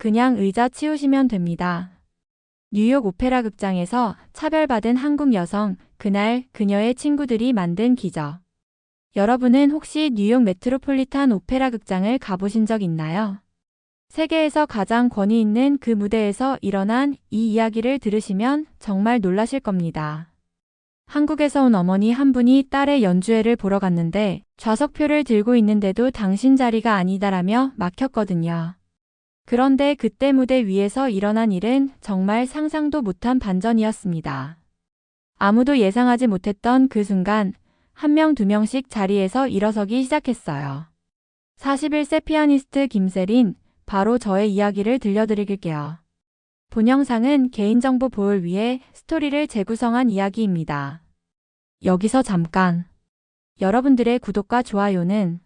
그냥 의자 치우시면 됩니다. 뉴욕 오페라 극장에서 차별받은 한국 여성, 그날 그녀의 친구들이 만든 기적. 여러분은 혹시 뉴욕 메트로폴리탄 오페라 극장을 가보신 적 있나요? 세계에서 가장 권위 있는 그 무대에서 일어난 이 이야기를 들으시면 정말 놀라실 겁니다. 한국에서 온 어머니 한 분이 딸의 연주회를 보러 갔는데 좌석표를 들고 있는데도 당신 자리가 아니다라며 막혔거든요. 그런데 그때 무대 위에서 일어난 일은 정말 상상도 못한 반전이었습니다. 아무도 예상하지 못했던 그 순간 한 명 두 명씩 자리에서 일어서기 시작했어요. 41세 피아니스트 김세린, 바로 저의 이야기를 들려드릴게요. 본 영상은 개인정보 보호를 위해 스토리를 재구성한 이야기입니다. 여기서 잠깐. 여러분들의 구독과 좋아요는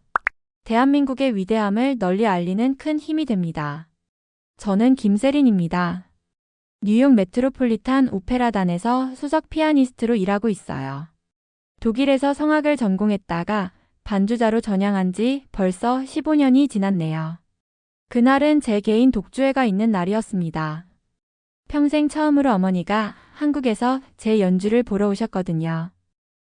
대한민국의 위대함을 널리 알리는 큰 힘이 됩니다. 저는 김세린입니다. 뉴욕 메트로폴리탄 오페라단에서 수석 피아니스트로 일하고 있어요. 독일에서 성악을 전공했다가 반주자로 전향한 지 벌써 15년이 지났네요. 그날은 제 개인 독주회가 있는 날이었습니다. 평생 처음으로 어머니가 한국에서 제 연주를 보러 오셨거든요.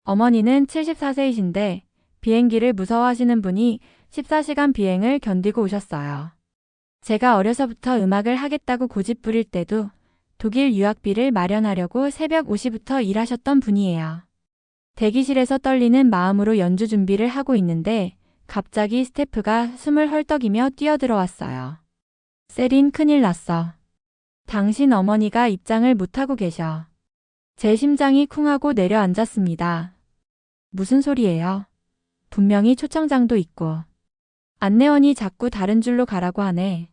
어머니는 74세이신데 비행기를 무서워하시는 분이 14시간 비행을 견디고 오셨어요. 제가 어려서부터 음악을 하겠다고 고집 부릴 때도 독일 유학비를 마련하려고 새벽 5시부터 일하셨던 분이에요. 대기실에서 떨리는 마음으로 연주 준비를 하고 있는데 갑자기 스태프가 숨을 헐떡이며 뛰어들어왔어요. 세린, 큰일 났어. 당신 어머니가 입장을 못하고 계셔. 제 심장이 쿵하고 내려앉았습니다. 무슨 소리예요? 분명히 초청장도 있고. 안내원이 자꾸 다른 줄로 가라고 하네.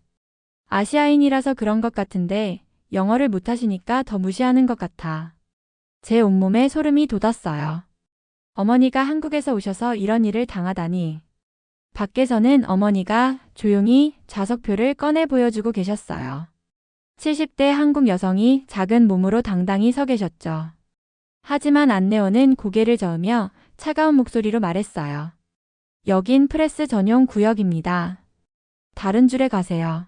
아시아인이라서 그런 것 같은데 영어를 못하시니까 더 무시하는 것 같아. 제 온몸에 소름이 돋았어요. 어머니가 한국에서 오셔서 이런 일을 당하다니. 밖에서는 어머니가 조용히 좌석표를 꺼내 보여주고 계셨어요. 70대 한국 여성이 작은 몸으로 당당히 서 계셨죠. 하지만 안내원은 고개를 저으며 차가운 목소리로 말했어요. 여긴 프레스 전용 구역입니다. 다른 줄에 가세요.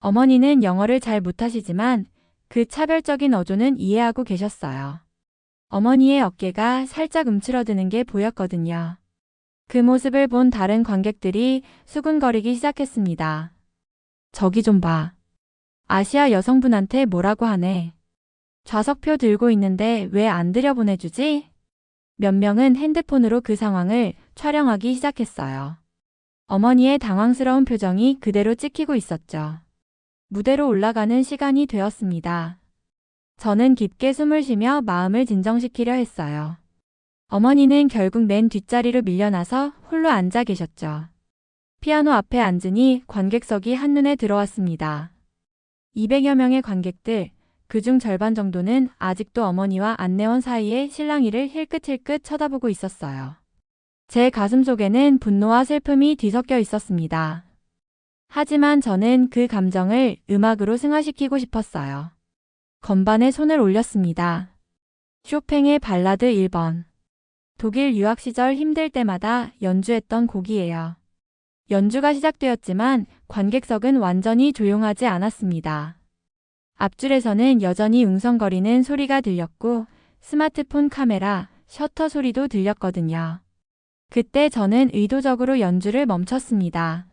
어머니는 영어를 잘 못하시지만 그 차별적인 어조는 이해하고 계셨어요. 어머니의 어깨가 살짝 움츠러드는 게 보였거든요. 그 모습을 본 다른 관객들이 수군거리기 시작했습니다. 저기 좀 봐. 아시아 여성분한테 뭐라고 하네. 좌석표 들고 있는데 왜 안 들여보내주지? 몇 명은 핸드폰으로 그 상황을 촬영하기 시작했어요. 어머니의 당황스러운 표정이 그대로 찍히고 있었죠. 무대로 올라가는 시간이 되었습니다. 저는 깊게 숨을 쉬며 마음을 진정시키려 했어요. 어머니는 결국 맨 뒷자리로 밀려나서 홀로 앉아 계셨죠. 피아노 앞에 앉으니 관객석이 한눈에 들어왔습니다. 200여 명의 관객들, 그중 절반 정도는 아직도 어머니와 안내원 사이에 실랑이를 힐끗힐끗 쳐다보고 있었어요. 제 가슴 속에는 분노와 슬픔이 뒤섞여 있었습니다. 하지만 저는 그 감정을 음악으로 승화시키고 싶었어요. 건반에 손을 올렸습니다. 쇼팽의 발라드 1번. 독일 유학 시절 힘들 때마다 연주했던 곡이에요. 연주가 시작되었지만 관객석은 완전히 조용하지 않았습니다. 앞줄에서는 여전히 웅성거리는 소리가 들렸고 스마트폰 카메라, 셔터 소리도 들렸거든요. 그때 저는 의도적으로 연주를 멈췄습니다.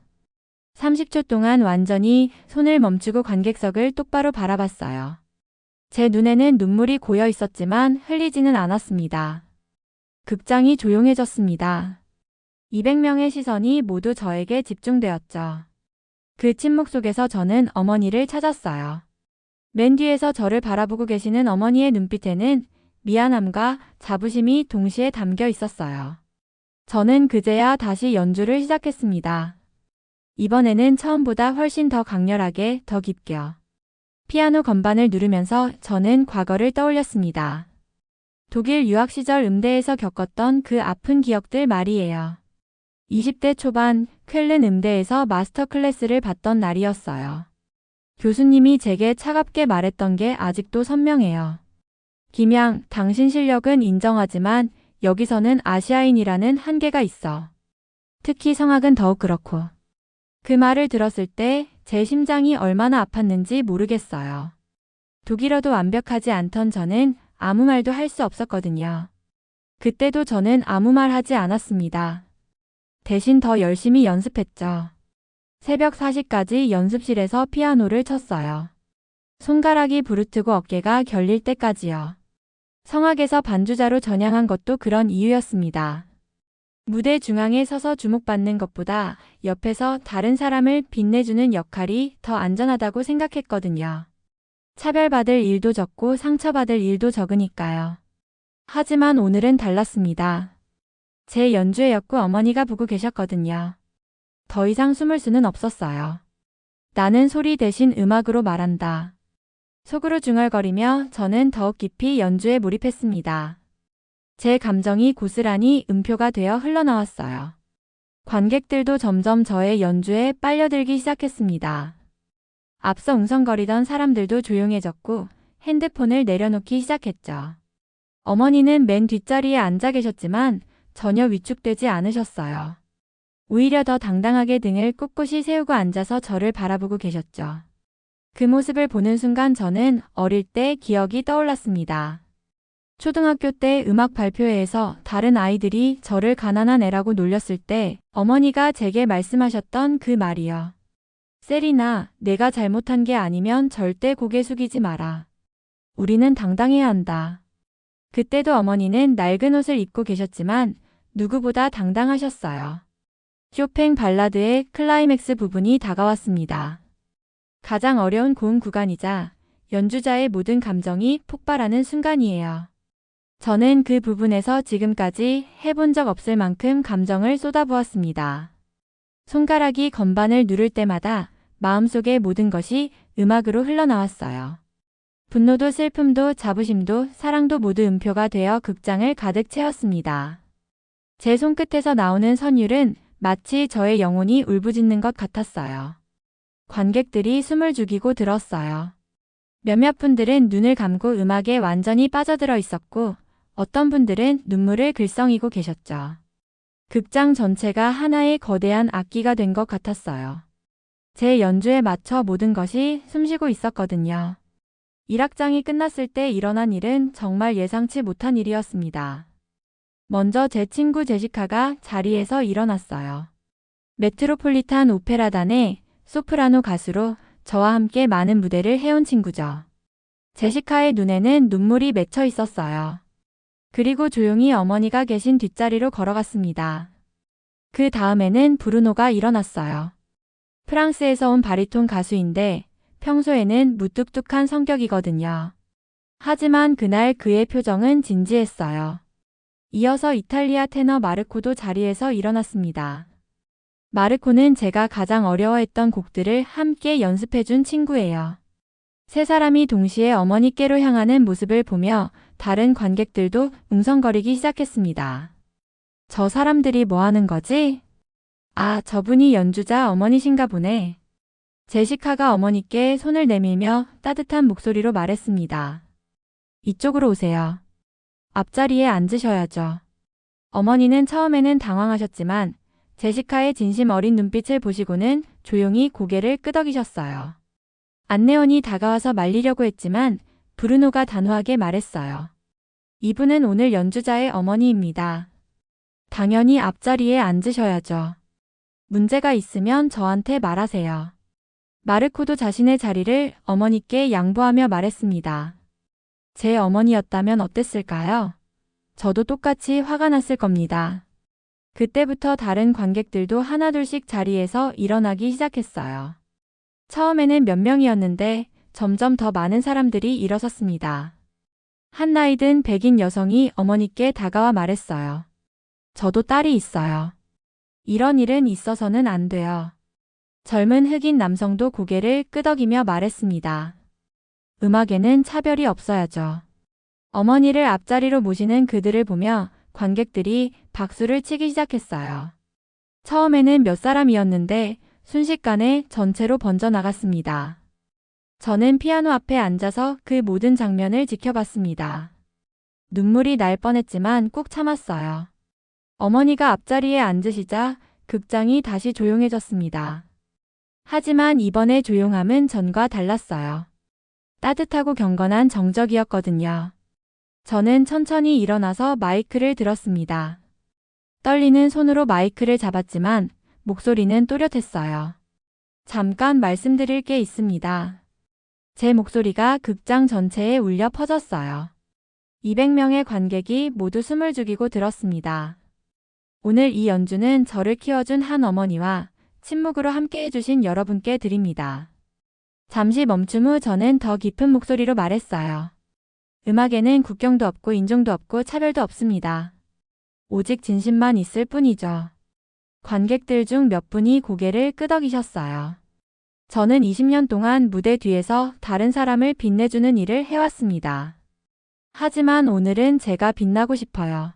30초 동안 완전히 손을 멈추고 관객석을 똑바로 바라봤어요. 제 눈에는 눈물이 고여 있었지만 흘리지는 않았습니다. 극장이 조용해졌습니다. 200명의 시선이 모두 저에게 집중되었죠. 그 침묵 속에서 저는 어머니를 찾았어요. 맨 뒤에서 저를 바라보고 계시는 어머니의 눈빛에는 미안함과 자부심이 동시에 담겨 있었어요. 저는 그제야 다시 연주를 시작했습니다. 이번에는 처음보다 훨씬 더 강렬하게, 더 깊게요. 피아노 건반을 누르면서 저는 과거를 떠올렸습니다. 독일 유학 시절 음대에서 겪었던 그 아픈 기억들 말이에요. 20대 초반 쾰른 음대에서 마스터 클래스를 받던 날이었어요. 교수님이 제게 차갑게 말했던 게 아직도 선명해요. 김양, 당신 실력은 인정하지만 여기서는 아시아인이라는 한계가 있어. 특히 성악은 더욱 그렇고. 그 말을 들었을 때 제 심장이 얼마나 아팠는지 모르겠어요. 독일어도 완벽하지 않던 저는 아무 말도 할 수 없었거든요. 그때도 저는 아무 말 하지 않았습니다. 대신 더 열심히 연습했죠. 새벽 4시까지 연습실에서 피아노를 쳤어요. 손가락이 부르트고 어깨가 결릴 때까지요. 성악에서 반주자로 전향한 것도 그런 이유였습니다. 무대 중앙에 서서 주목받는 것보다 옆에서 다른 사람을 빛내주는 역할이 더 안전하다고 생각했거든요. 차별받을 일도 적고 상처받을 일도 적으니까요. 하지만 오늘은 달랐습니다. 제 연주의 역구 어머니가 보고 계셨거든요. 더 이상 숨을 수는 없었어요. 나는 소리 대신 음악으로 말한다. 속으로 중얼거리며 저는 더욱 깊이 연주에 몰입했습니다. 제 감정이 고스란히 음표가 되어 흘러나왔어요. 관객들도 점점 저의 연주에 빨려들기 시작했습니다. 앞서 웅성거리던 사람들도 조용해졌고 핸드폰을 내려놓기 시작했죠. 어머니는 맨 뒷자리에 앉아 계셨지만 전혀 위축되지 않으셨어요. 오히려 더 당당하게 등을 꼿꼿이 세우고 앉아서 저를 바라보고 계셨죠. 그 모습을 보는 순간 저는 어릴 때 기억이 떠올랐습니다. 초등학교 때 음악 발표회에서 다른 아이들이 저를 가난한 애라고 놀렸을 때 어머니가 제게 말씀하셨던 그 말이요. 세리나, 내가 잘못한 게 아니면 절대 고개 숙이지 마라. 우리는 당당해야 한다. 그때도 어머니는 낡은 옷을 입고 계셨지만 누구보다 당당하셨어요. 쇼팽 발라드의 클라이맥스 부분이 다가왔습니다. 가장 어려운 고음 구간이자 연주자의 모든 감정이 폭발하는 순간이에요. 저는 그 부분에서 지금까지 해본 적 없을 만큼 감정을 쏟아부었습니다. 손가락이 건반을 누를 때마다 마음속의 모든 것이 음악으로 흘러나왔어요. 분노도 슬픔도 자부심도 사랑도 모두 음표가 되어 극장을 가득 채웠습니다. 제 손끝에서 나오는 선율은 마치 저의 영혼이 울부짖는 것 같았어요. 관객들이 숨을 죽이고 들었어요. 몇몇 분들은 눈을 감고 음악에 완전히 빠져들어 있었고 어떤 분들은 눈물을 글썽이고 계셨죠. 극장 전체가 하나의 거대한 악기가 된 것 같았어요. 제 연주에 맞춰 모든 것이 숨쉬고 있었거든요. 1악장이 끝났을 때 일어난 일은 정말 예상치 못한 일이었습니다. 먼저 제 친구 제시카가 자리에서 일어났어요. 메트로폴리탄 오페라단의 소프라노 가수로 저와 함께 많은 무대를 해온 친구죠. 제시카의 눈에는 눈물이 맺혀 있었어요. 그리고 조용히 어머니가 계신 뒷자리로 걸어갔습니다. 그 다음에는 브루노가 일어났어요. 프랑스에서 온 바리톤 가수인데 평소에는 무뚝뚝한 성격이거든요. 하지만 그날 그의 표정은 진지했어요. 이어서 이탈리아 테너 마르코도 자리에서 일어났습니다. 마르코는 제가 가장 어려워했던 곡들을 함께 연습해준 친구예요. 세 사람이 동시에 어머니께로 향하는 모습을 보며 다른 관객들도 웅성거리기 시작했습니다. 저 사람들이 뭐 하는 거지? 아, 저분이 연주자 어머니신가 보네. 제시카가 어머니께 손을 내밀며 따뜻한 목소리로 말했습니다. 이쪽으로 오세요. 앞자리에 앉으셔야죠. 어머니는 처음에는 당황하셨지만 제시카의 진심 어린 눈빛을 보시고는 조용히 고개를 끄덕이셨어요. 안내원이 다가와서 말리려고 했지만 브루노가 단호하게 말했어요. 이분은 오늘 연주자의 어머니입니다. 당연히 앞자리에 앉으셔야죠. 문제가 있으면 저한테 말하세요. 마르코도 자신의 자리를 어머니께 양보하며 말했습니다. 제 어머니였다면 어땠을까요? 저도 똑같이 화가 났을 겁니다. 그때부터 다른 관객들도 하나둘씩 자리에서 일어나기 시작했어요. 처음에는 몇 명이었는데 점점 더 많은 사람들이 일어섰습니다. 한 나이든 백인 여성이 어머니께 다가와 말했어요. 저도 딸이 있어요. 이런 일은 있어서는 안 돼요. 젊은 흑인 남성도 고개를 끄덕이며 말했습니다. 음악에는 차별이 없어야죠. 어머니를 앞자리로 모시는 그들을 보며 관객들이 박수를 치기 시작했어요. 처음에는 몇 사람이었는데 순식간에 전체로 번져나갔습니다. 저는 피아노 앞에 앉아서 그 모든 장면을 지켜봤습니다. 눈물이 날 뻔했지만 꾹 참았어요. 어머니가 앞자리에 앉으시자 극장이 다시 조용해졌습니다. 하지만 이번의 조용함은 전과 달랐어요. 따뜻하고 경건한 정적이었거든요. 저는 천천히 일어나서 마이크를 들었습니다. 떨리는 손으로 마이크를 잡았지만 목소리는 또렷했어요. 잠깐 말씀드릴 게 있습니다. 제 목소리가 극장 전체에 울려 퍼졌어요. 200명의 관객이 모두 숨을 죽이고 들었습니다. 오늘 이 연주는 저를 키워준 한 어머니와 침묵으로 함께 해주신 여러분께 드립니다. 잠시 멈춤 후 저는 더 깊은 목소리로 말했어요. 음악에는 국경도 없고 인종도 없고 차별도 없습니다. 오직 진심만 있을 뿐이죠. 관객들 중 몇 분이 고개를 끄덕이셨어요. 저는 20년 동안 무대 뒤에서 다른 사람을 빛내주는 일을 해왔습니다. 하지만 오늘은 제가 빛나고 싶어요.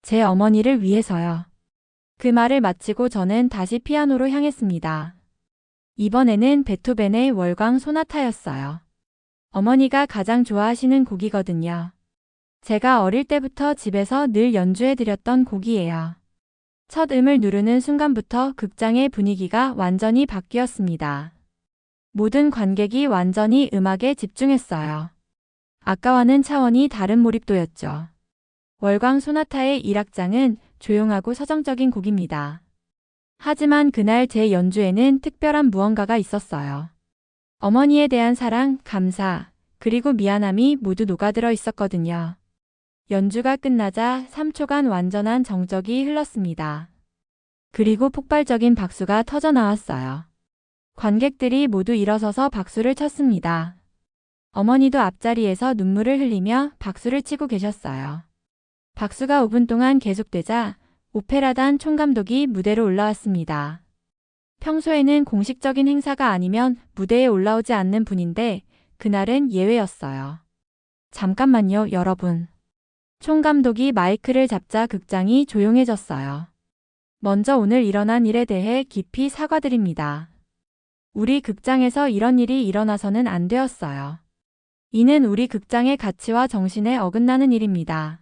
제 어머니를 위해서요. 그 말을 마치고 저는 다시 피아노로 향했습니다. 이번에는 베토벤의 월광 소나타였어요. 어머니가 가장 좋아하시는 곡이거든요. 제가 어릴 때부터 집에서 늘 연주해드렸던 곡이에요. 첫 음을 누르는 순간부터 극장의 분위기가 완전히 바뀌었습니다. 모든 관객이 완전히 음악에 집중했어요. 아까와는 차원이 다른 몰입도였죠. 월광 소나타의 1악장은 조용하고 서정적인 곡입니다. 하지만 그날 제 연주에는 특별한 무언가가 있었어요. 어머니에 대한 사랑, 감사, 그리고 미안함이 모두 녹아들어 있었거든요. 연주가 끝나자 3초간 완전한 정적이 흘렀습니다. 그리고 폭발적인 박수가 터져 나왔어요. 관객들이 모두 일어서서 박수를 쳤습니다. 어머니도 앞자리에서 눈물을 흘리며 박수를 치고 계셨어요. 박수가 5분 동안 계속되자 오페라단 총감독이 무대로 올라왔습니다. 평소에는 공식적인 행사가 아니면 무대에 올라오지 않는 분인데 그날은 예외였어요. 잠깐만요, 여러분. 총감독이 마이크를 잡자 극장이 조용해졌어요. 먼저 오늘 일어난 일에 대해 깊이 사과드립니다. 우리 극장에서 이런 일이 일어나서는 안 되었어요. 이는 우리 극장의 가치와 정신에 어긋나는 일입니다.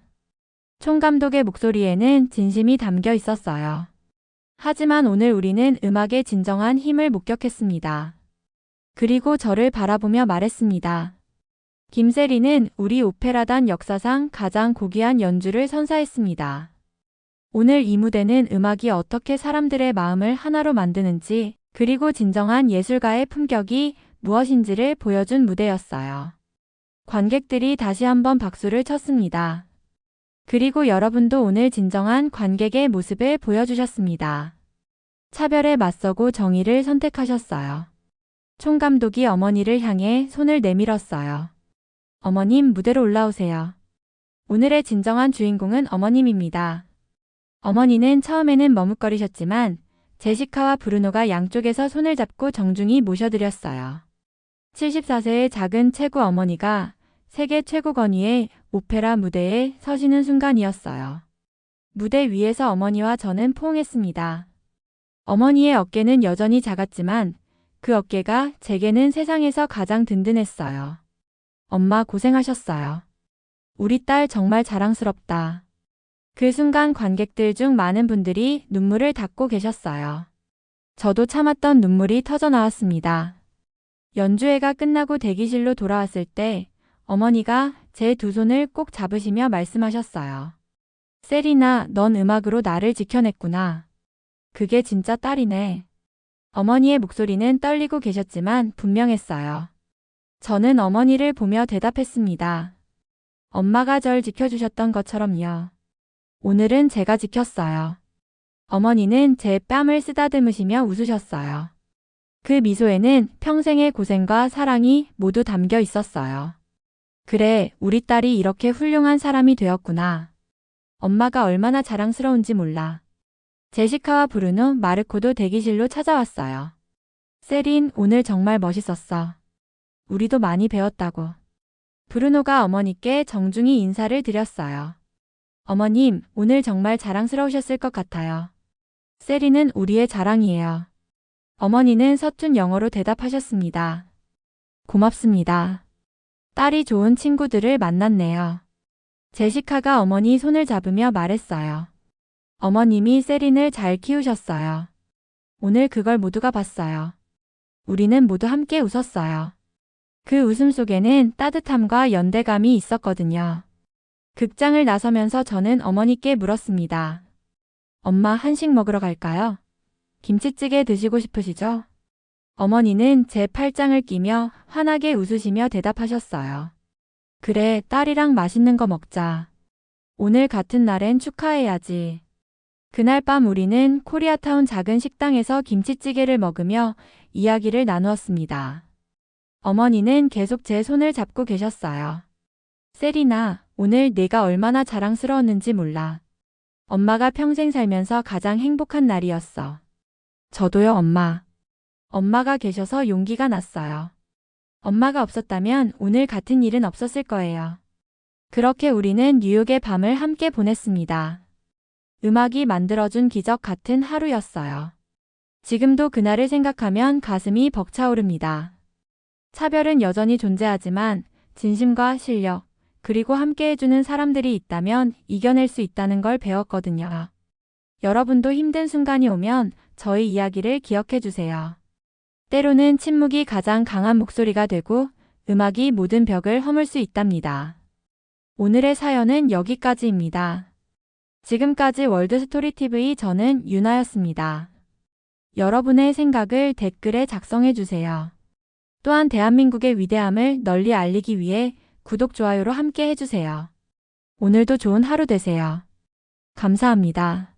총감독의 목소리에는 진심이 담겨 있었어요. 하지만 오늘 우리는 음악의 진정한 힘을 목격했습니다. 그리고 저를 바라보며 말했습니다. 김세리는 우리 오페라단 역사상 가장 고귀한 연주를 선사했습니다. 오늘 이 무대는 음악이 어떻게 사람들의 마음을 하나로 만드는지, 그리고 진정한 예술가의 품격이 무엇인지를 보여준 무대였어요. 관객들이 다시 한번 박수를 쳤습니다. 그리고 여러분도 오늘 진정한 관객의 모습을 보여주셨습니다. 차별에 맞서고 정의를 선택하셨어요. 총감독이 어머니를 향해 손을 내밀었어요. 어머님, 무대로 올라오세요. 오늘의 진정한 주인공은 어머님입니다. 어머니는 처음에는 머뭇거리셨지만 제시카와 브루노가 양쪽에서 손을 잡고 정중히 모셔드렸어요. 74세의 작은 체구 어머니가 세계 최고 권위의 오페라 무대에 서시는 순간이었어요. 무대 위에서 어머니와 저는 포옹했습니다. 어머니의 어깨는 여전히 작았지만 그 어깨가 제게는 세상에서 가장 든든했어요. 엄마 고생하셨어요. 우리 딸 정말 자랑스럽다. 그 순간 관객들 중 많은 분들이 눈물을 닦고 계셨어요. 저도 참았던 눈물이 터져 나왔습니다. 연주회가 끝나고 대기실로 돌아왔을 때 어머니가 제 두 손을 꼭 잡으시며 말씀하셨어요. 세리나, 넌 음악으로 나를 지켜냈구나. 그게 진짜 딸이네. 어머니의 목소리는 떨리고 계셨지만 분명했어요. 저는 어머니를 보며 대답했습니다. 엄마가 절 지켜주셨던 것처럼요. 오늘은 제가 지켰어요. 어머니는 제 뺨을 쓰다듬으시며 웃으셨어요. 그 미소에는 평생의 고생과 사랑이 모두 담겨 있었어요. 그래, 우리 딸이 이렇게 훌륭한 사람이 되었구나. 엄마가 얼마나 자랑스러운지 몰라. 제시카와 브루노, 마르코도 대기실로 찾아왔어요. 세린, 오늘 정말 멋있었어. 우리도 많이 배웠다고. 브루노가 어머니께 정중히 인사를 드렸어요. 어머님, 오늘 정말 자랑스러우셨을 것 같아요. 세린은 우리의 자랑이에요. 어머니는 서툰 영어로 대답하셨습니다. 고맙습니다. 딸이 좋은 친구들을 만났네요. 제시카가 어머니 손을 잡으며 말했어요. 어머님이 세린을 잘 키우셨어요. 오늘 그걸 모두가 봤어요. 우리는 모두 함께 웃었어요. 그 웃음 속에는 따뜻함과 연대감이 있었거든요. 극장을 나서면서 저는 어머니께 물었습니다. 엄마, 한식 먹으러 갈까요? 김치찌개 드시고 싶으시죠? 어머니는 제 팔짱을 끼며 환하게 웃으시며 대답하셨어요. 그래, 딸이랑 맛있는 거 먹자. 오늘 같은 날엔 축하해야지. 그날 밤 우리는 코리아타운 작은 식당에서 김치찌개를 먹으며 이야기를 나누었습니다. 어머니는 계속 제 손을 잡고 계셨어요. 세리나, 오늘 내가 얼마나 자랑스러웠는지 몰라. 엄마가 평생 살면서 가장 행복한 날이었어. 저도요, 엄마. 엄마가 계셔서 용기가 났어요. 엄마가 없었다면 오늘 같은 일은 없었을 거예요. 그렇게 우리는 뉴욕의 밤을 함께 보냈습니다. 음악이 만들어준 기적 같은 하루였어요. 지금도 그날을 생각하면 가슴이 벅차오릅니다. 차별은 여전히 존재하지만 진심과 실력, 그리고 함께 해주는 사람들이 있다면 이겨낼 수 있다는 걸 배웠거든요. 여러분도 힘든 순간이 오면 저희 이야기를 기억해 주세요. 때로는 침묵이 가장 강한 목소리가 되고 음악이 모든 벽을 허물 수 있답니다. 오늘의 사연은 여기까지입니다. 지금까지 월드스토리TV 저는 유나였습니다. 여러분의 생각을 댓글에 작성해 주세요. 또한 대한민국의 위대함을 널리 알리기 위해 구독, 좋아요로 함께 해주세요. 오늘도 좋은 하루 되세요. 감사합니다.